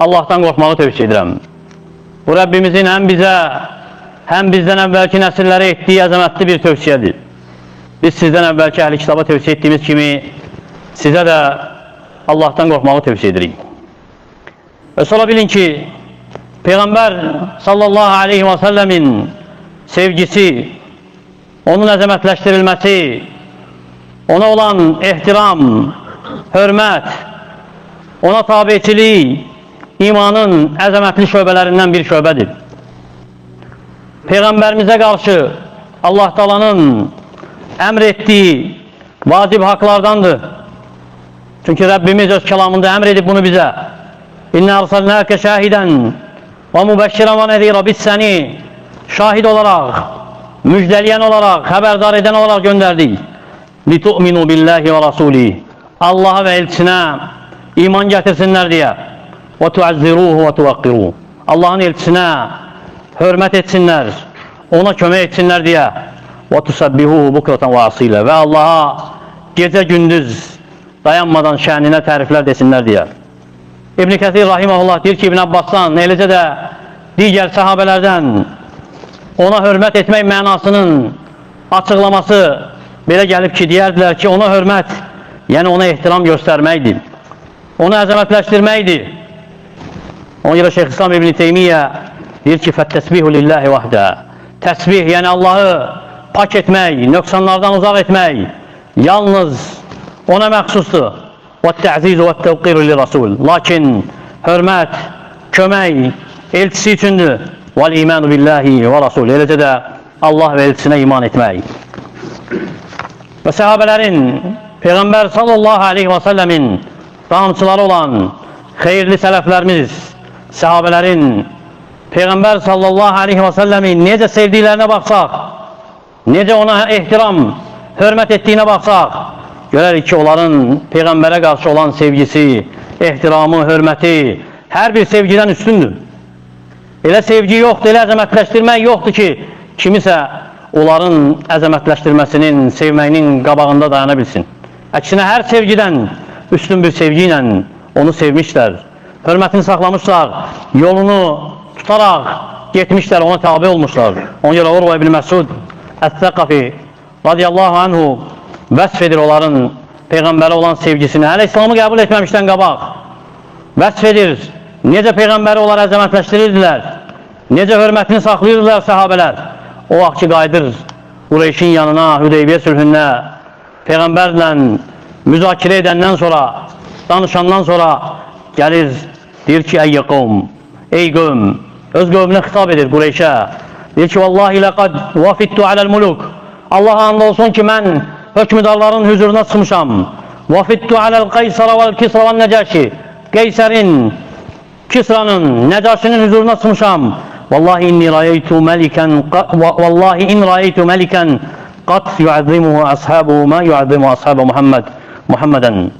Allah'tan qorxmağı tövsiyə edirəm. Bu Rəbbimizin həm bizə, həm bizdən əvvəlki nəsillərə etdiyi əzəmətli bir tövsiyədir. Biz sizdən əvvəlki əhli kitaba tövsiyə etdiyimiz kimi sizə də Allah'tan qorxmağı tövsiyə edirik. Və sonra bilin ki, Peyğəmbər sallallahu aleyhi və səlləmin sevgisi, onun əzəmətləşdirilməsi, ona olan ehtiram, hörmət, ona tabiçilik imanın əzəmətli şöbələrindən bir şöbədir. Peyğəmbərimizə qarşı Allah Taala'nın əmr etdiyi vacib haqlardandır. Çünki Rəbbimiz öz kəlamında əmr edib bunu bizə. İnna arsalnake şahidən və mübəşşirən və nəzirə, biz səni şahid olaraq, müjdələyən olaraq, xəbərdar edən olaraq göndərdik. Litu'minu billahi və rasulih, Allah'a və elçisinə iman gətirsinlər deyə. Və tuazziruhu və tuvaqqiruhu, Allah'ın elçisinə hörmət etsinlər, ona kömək etsinlər deyə. Və tusabbihuhu bukratan və asilə, və Allah'a gecə gündüz dayanmadan şəninə təriflər desinlər deyə. İbn Kəsir rahimehullah deyir ki, İbn Abbasdan, eləcə də digər səhabələrdən ona hörmət etmək mənasının açıqlaması belə gəlib ki, deyərdilər ki, ona hörmət, yəni ona ehtiram göstərməkdir, onu əzəmətləşdirməkdir. Ona görə Şeyxülislam İbn Teymiyyə deyir ki, fəttəsbihu lillahi vahdə, təsbih, yəni Allahı pak etmək, nöqsanlardan uzaq etmək yalnız ona məxsusdur. Və tə'zizu və təvqiru li rasul, lakin hörmət, kömək elçisi üçündür. Vəl imanu billahi və rasul, eləcə də Allah və elçisinə iman etmək. Və səhabələrin Peyğəmbər sallallahu aleyhi və səlləmin damçıları olan xeyirli sələflərimiz, səhabələrin Peyğəmbər sallallahu aleyhi və səlləmi necə sevdiklərinə baxsaq, necə ona ehtiram, hörmət etdiyinə baxsaq, görərik ki, onların Peyğəmbərə qarşı olan sevgisi, ehtiramı, hörməti hər bir sevgidən üstündür. Elə sevgi yoxdur, elə əzəmətləşdirmək yoxdur ki, kimisə onların əzəmətləşdirməsinin, sevməyinin qabağında dayana bilsin. Əksinə hər sevgidən üstün bir sevgi ilə onu sevmişlər, hörmətini saxlamışlar, yolunu tutaraq getmişlər, ona tabi olmuşlar. Ona görə Urva ibn Məsud Əs-Səqafi radiyallahu anhu vəsf edir onların Peyğəmbərə olan sevgisini, hələ İslamı qəbul etməmişdən qabaq vəsf edir. Necə Peyğəmbəri onlar əzəmətləşdirirdilər, necə hörmətini saxlayırdılar səhabələr. O vaxt ki, qayıdır Qureyşin yanına, Hüdeybiyyə sülhündə Peyğəmbərlə müzakirə edəndən sonra, danışandan sonra gəlir, deyir ki, ey qövm, ey qövm, öz qövmünə xitab edir Qureyşə. Deyir ki, vallahi ləqəd vafidtu aləl-muluk, Allaha and olsun ki, mən hökmüdarların hüzuruna çıxmışam. Vafidtu aləl-Qaysara vəl-Kisra vəl-Nəcəşi, Qeysərin, Kisra'nın, Nəcaşinin hüzuruna çıxmışam. Vallahi inni ra'aytu melikan, vallahi in ra'aytu melikan qat yu'azzimuhu ashabuhu ma yu'azzimu ashabu Muhammeden.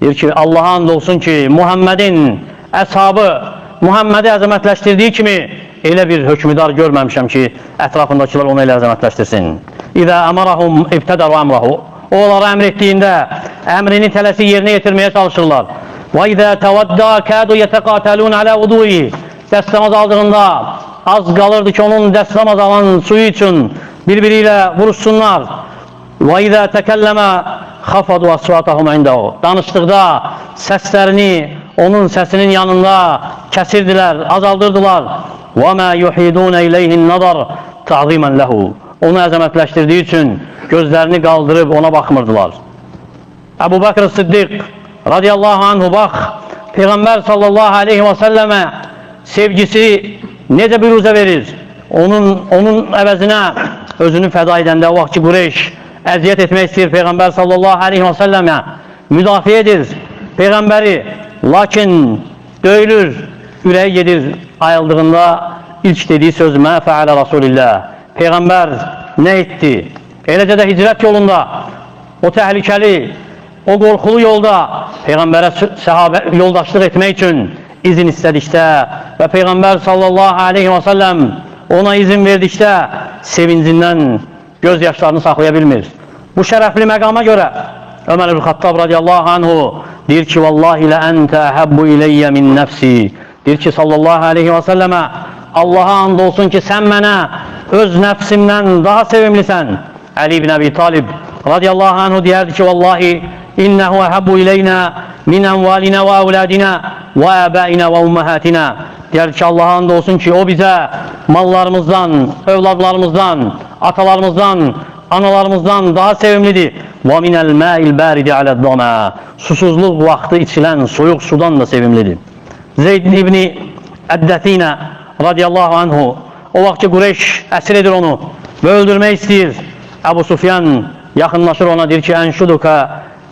Deyir ki, Allaha and olsun ki, Muhammedin əshabı Muhammədi əzəmətləşdirdiyi kimi elə bir hökmüdar görməmişəm ki, ətrafındakılar onu elə əzəmətləşdirsin. İzə əmarahum ibtədəru əmrahu, o onlara əmr etdiyində əmrini tələsi yerinə yetirməyə çalışırlar. Və izə təvəddə kədu yətəqatəlun alə uduyi, dəstəmaz aldığında az qalırdı ki, onun dəstəmaz alan suyu üçün birbiri ilə vuruşsunlar. Və izə təkəlləmə xafadu asvatahum indəhu, danışdıqda səslərini onun səsinin yanında kəsirdilər, azaldırdılar. Və mə yuhidunə iləyhin nadar ta'zimən ləhu, onu əzəmətləşdirdiyi üçün gözlərini qaldırıb ona baxmırdılar. Əbu Bəkr Siddiq radiyallahu anhu, bax, Peyğəmbər sallallahu aleyhi və səlləmə sevgisi necə büruzə verir. Onun əvəzinə özünü fəda edəndə, o vaxt ki, Qureyş əziyyət etmək istəyir Peyğəmbər sallallahu aleyhi və səlləmə, müdafiə edir Peyğəmbəri, lakin döyülür, ürəyi gedir ayıldığında ilk dediyi söz mə fəalə Rasulillah, Peyğəmbər nə etdi? Eləcə də hicrət yolunda, o təhlükəli, o qorxulu yolda Peyğəmbərə səhabə yoldaşlıq etmək üçün izin istədikdə və Peyğəmbər sallallahu aleyhi və səlləm ona izin verdikdə sevincindən göz yaşlarını saxlaya bilmir. Bu şərəfli məqama görə Ömər ibn Xattab radiyallahu anhu deyir ki, vallahi lə əntə əhəbbu iləyyə min nəfsi, Deyir ki, sallallahu aleyhi və səlləmə, Allaha and olsun ki, sən mənə öz nəfsimdən daha sevimlisən. Ali ibn Abi Talib radiyallahu anhu deyərdi ki, vallahi innəhu əhəbbu ileynə min əmvalinə və əvlədinə və əbəinə və umməhatinə. Deyərdi ki, Allaha and olsun ki, o bizə mallarımızdan, övladlarımızdan, atalarımızdan, analarımızdan daha sevimlidir. Və minəl mə'il bəridi aləd-damə. Susuzluq vaxtı içilən soyuq sudan da sevimlidir. Zeyd ibn Əddətinə radiyallahu anhu, o vaxt ki Qureyş əsir edir onu və öldürmək istəyir. Əbu Sufyan yaxınlaşır ona, deyir ki, ənşuduka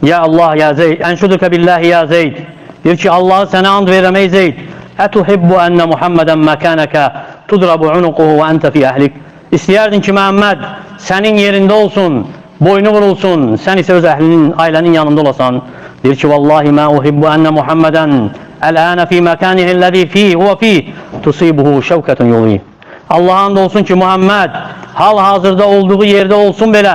ya Allah ya Zeyd, ənşuduka billahi ya Zeyd. Deyir ki, Allah'ı sənə and verirəm ey Zeyd. Ətuhibbu ənə Muhammədən məkənəkə tudrabu unuquhu və əntə fi əhlik. İstəyərdin ki, Məhəmməd sənin yerində olsun, boynu vurulsun, sən isə öz əhlinin, ailənin yanında olasan. Deyir ki, vallahi mə uhibbu ənə Muhammədən əl-ənə fi məkənihilləzi fi huvə fi tusibuhu şəvkətun yolu. Allah'a and olsun ki, Muhammed hal-hazırda olduğu yerde olsun belə,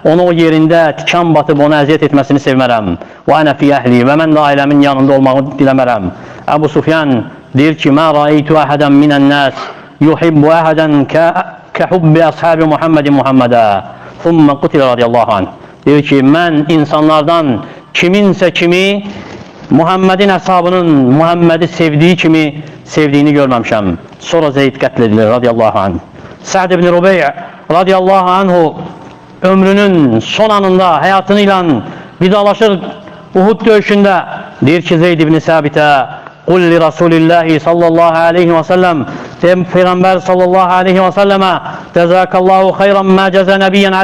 onu o yerində tikan batıb ona əziyyət etməsini sevmərəm. Və ənə fi əhli, və mən də ailəmin yanında olmağı diləmərəm. Əbu Sufyan deyir ki, mə rəeytu əhədən minən nəs yuhibbu əhədən kəhubbi əshabi Muhammedin Muhammedə thumma qutilə radiyallahu anh. Deyir ki, mən insanlardan kiminsə kimi Muhammedin əshabının Muhammedi sevdiyi kimi sevdiyini görməmişəm. Sonra Zeyd qətl edilir radiyallahu anh. Sa'd ibn Rubey radiyallahu anhu ömrünün son anında həyatını ilə vidalaşır Uhud döyüşündə. Deyir ki, Zeyd ibn Səbitə qul li Rasulillahi sallallahu aleyhi və səlləm, Peyğəmbər sallallahu aleyhi və səlləmə cəzəkallahu xeyran mə cəzə nəbiyyən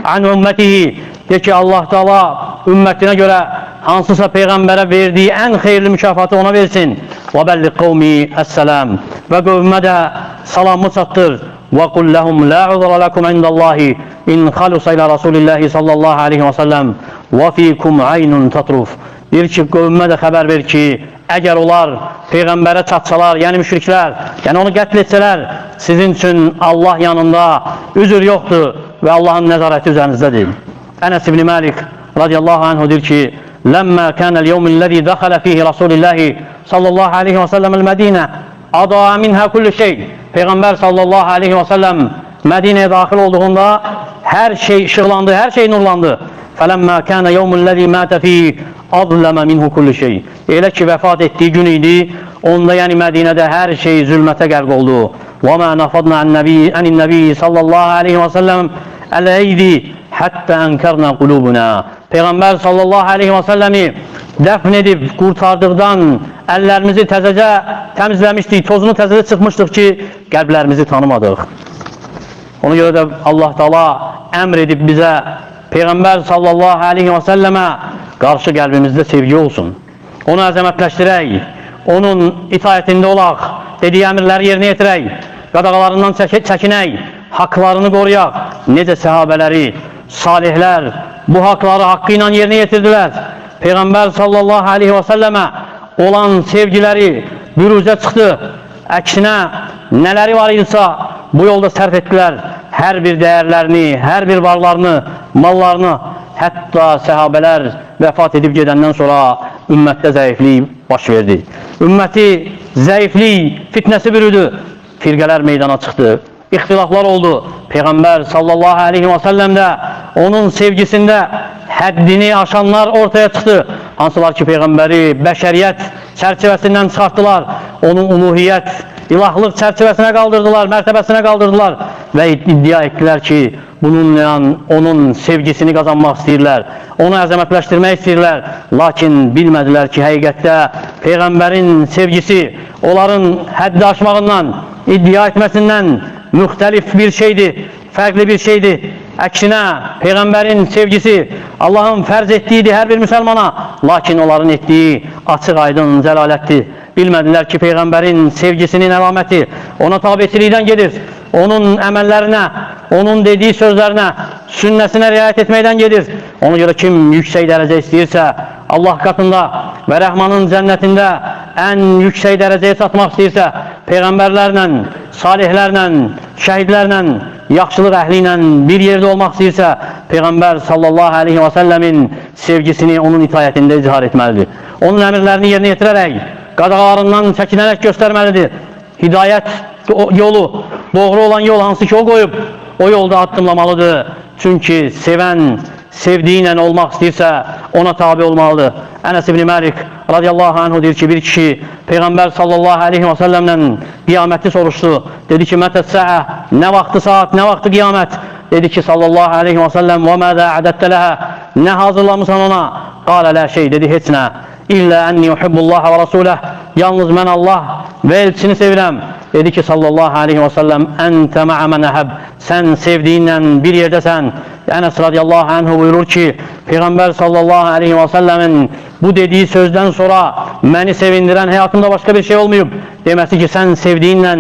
an ümmətihi. Deyir ki, Allah Teala ümmətinə görə hansısa Peyğəmbərə verdiyi ən xeyirli mükafatı ona versin. Və bəlli qavmi əs-səlam, və qövmə də salamı çatdır. Və qul ləhum la uzra lakum indallahi in xalusa ilə Rasulillahi sallallahu aleyhi və səlləm və fikum aynun tatruf. Deyir ki, qövmə də xəbər ver ki, əgər onlar Peyğəmbərə çatsalar, yəni müşriklər, yəni onu qətl etsələr, sizin üçün Allah yanında üzr yoxdur və Allahın nəzarəti üzərinizdədir. Ənəs ibn Məlik radiyallahu anhu deyir ki, لما كان اليوم الذي دخل فيه رسول الله صلى الله عليه وسلم المدينة أضاء منها كل شيء. Peyğəmbər sallallahu aleyhi və səlləm Mədinəyə daxil olduğunda hər şey ışıqlandı, hər şey nurlandı. فَلَمَّا كَانَ يَوْمُ الَّذ۪ي مَاتَ ف۪يهِ أَظْلَمَ مِنْهُ كُلُّ شَيْءٍ. Elə ki vəfat etdiyi gün idi, onda yəni Mədinədə hər şey zülmətə qərq oldu. وَمَا نَفَضْنَا عَنِ النَّب۪ي صلى الله عليه وسلم الْاَيْدِ حَتَّى أَنْكَرْنَا قُلُوبُنَا. Peyğəmbər sallallahu aleyhi və səlləmi dəfn edib qurtardıqdan əllərimizi təzəcə təmizləmişdik, tozunu təzəcə çıxmışdıq ki, qəlblərimizi tanımadıq. Ona görə də Allah Teala əmr edib bizə Peyğəmbər sallallahu aleyhi və səlləmə qarşı qəlbimizdə sevgi olsun. Onu əzəmətləşdirək, onun itaətində olaq, dediyi əmrləri yerinə yetirək, qadağalarından çəkinək, haqlarını qoruyaq. Necə səhabələri, salihlər bu haqları haqqı ilə yerinə yetirdilər. Peyğəmbər sallallahu aleyhi və səlləmə olan sevgiləri büruzə çıxdı. Əksinə nələri var idisə bu yolda sərf etdilər. Hər bir dəyərlərini, hər bir varlarını, mallarını, hətta səhabələr vəfat edib gedəndən sonra ümmətdə zəiflik baş verdi. Ümməti zəiflik fitnəsi bürüdü. Firqələr meydana çıxdı. İxtilaflar oldu. Peyğəmbər sallallahu aleyhi və səlləm də onun sevgisində həddini aşanlar ortaya çıxdı. Hansılar ki, Peyğəmbəri bəşəriyyət çərçivəsindən çıxartdılar. Onu uluhiyyət, ilahlıq çərçivəsinə qaldırdılar, mərtəbəsinə qaldırdılar və iddia etdilər ki, bununla onun sevgisini qazanmaq istəyirlər, onu əzəmətləşdirmək istəyirlər. Lakin bilmədilər ki, həqiqətdə Peyğəmbərin sevgisi onların həddi aşmağından, iddia etməsindən müxtəlif bir şeydir, fərqli bir şeydir. Əksinə, Peyğəmbərin sevgisi Allahın fərz etdiyidir hər bir müsəlmana, lakin onların etdiyi açıq aydın zəlalətdir. Bilmədilər ki, Peyğəmbərin sevgisinin əlaməti ona tabiçilikdən gedir, onun əməllərinə, onun dediyi sözlərinə, sünnəsinə riayət etməkdən gedir. Ona görə kim yüksək dərəcə istəyirsə, Allah qatında və Rəhmanın cənnətində ən yüksək dərəcəyə çatmaq istəyirsə, Peyğəmbərlərlə, salihlərlə, şəhidlərlə, yaxşılıq əhli ilə bir yerdə olmaq istəyirsə, Peyğəmbər sallallahu aleyhi və səlləmin sevgisini onun itayətində izhar etməlidir. Onun əmrlərini yerinə yetirərək, qadağalarından çəkinərək göstərməlidir. Hidayət yolu, doğru olan yol hansı ki o qoyub, o yolda addımlamalıdır. Çünki sevən, sevdiyi ilə olmaq istəyirsə, ona tabi olmalıdır. Ənəs ibn Məlik radiyallahu anhu deyir ki, bir kişi Peyğəmbər sallallahu aleyhi və səlləmdən qiyaməti soruşdu. Dedi ki, mətəs-səə, nə vaxtı saat, nə vaxtı qiyamət? Dedi ki, sallallahu aleyhi və səlləm, və mədə ədəttə ləhə, nə hazırlamısan ona? Qalə lə şey, dedi, heç nə. İllə ənni uhibbullaha və rasuləh, yalnız mən Allah və elçini sevirəm. Dedi ki, sallallahu aleyhi və səlləm, əntə mə'ə mən əhəb, sən sevdiyinlə bir yerdəsən. Ənəs radiyallahu anhu buyurur ki, Peyğəmbər sallallahu aleyhi və səlləmin bu dediyi sözdən sonra məni sevindirən həyatımda başqa bir şey olmayıb. Deməsi ki, sən sevdiyinlə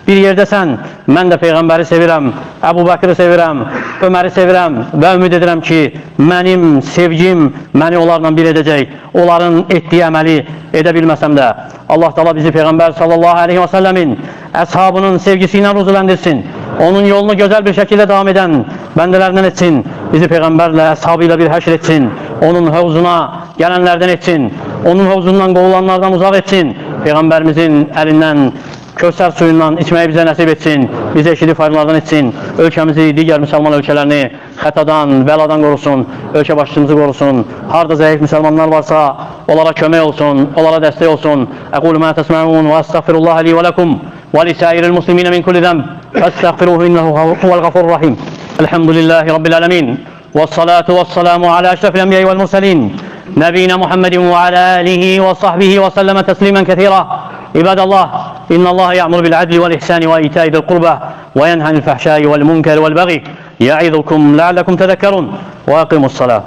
bir yerdəsən, mən də Peyğəmbəri sevirəm, Əbu Bəkri sevirəm, Öməri sevirəm və ümid edirəm ki, mənim sevgim məni onlarla bir edəcək. Onların etdiyi əməli edə bilməsəm də. Allah Teala bizi Peyğəmbər sallallahu aleyhi və səlləmin əshabının sevgisi ilə ruzuləndirsin. Onun yolunu gözəl bir şəkildə davam edən bəndələrindən etsin. Bizi Peyğəmbərlə, əshabıyla bir həşr etsin. Onun havzuna gələnlərdən etsin. Onun havzundan qovulanlardan uzaq etsin. Peyğəmbərimizin əlindən, Kövsər suyundan içməyi bizə nəsib etsin. Bizi eşidib faydalardan etsin. Ölkəmizi, digər müsəlman ölkələrini xətadan, bəladan qorusun. Ölkə başçımızı qorusun. Harda zəif müsəlmanlar varsa onlara kömək olsun, onlara dəstək olsun. Əqulu mə təsməun və əstəğfirullaha li və ləkum və li səiril musliminə min kulli zəmb. Fəstəğfiruhu innəhu huvəl qafurur rahim. Elhamdülillahi Rabbil ələmin. Vəssalatu vəssalamu alə əşrafil ənbiyyə vəl mursəlin. Nəbiyyina Muhammedin və alə alihi və sahbihi və səlləmə təslimən kəthira. عباد الله إن الله يأمر بالعدل والإحسان وإيتاء ذي القربى وينهى عن الفحشاء والمنكر والبغي يعظكم لعلكم تذكرون وأقيموا الصلاة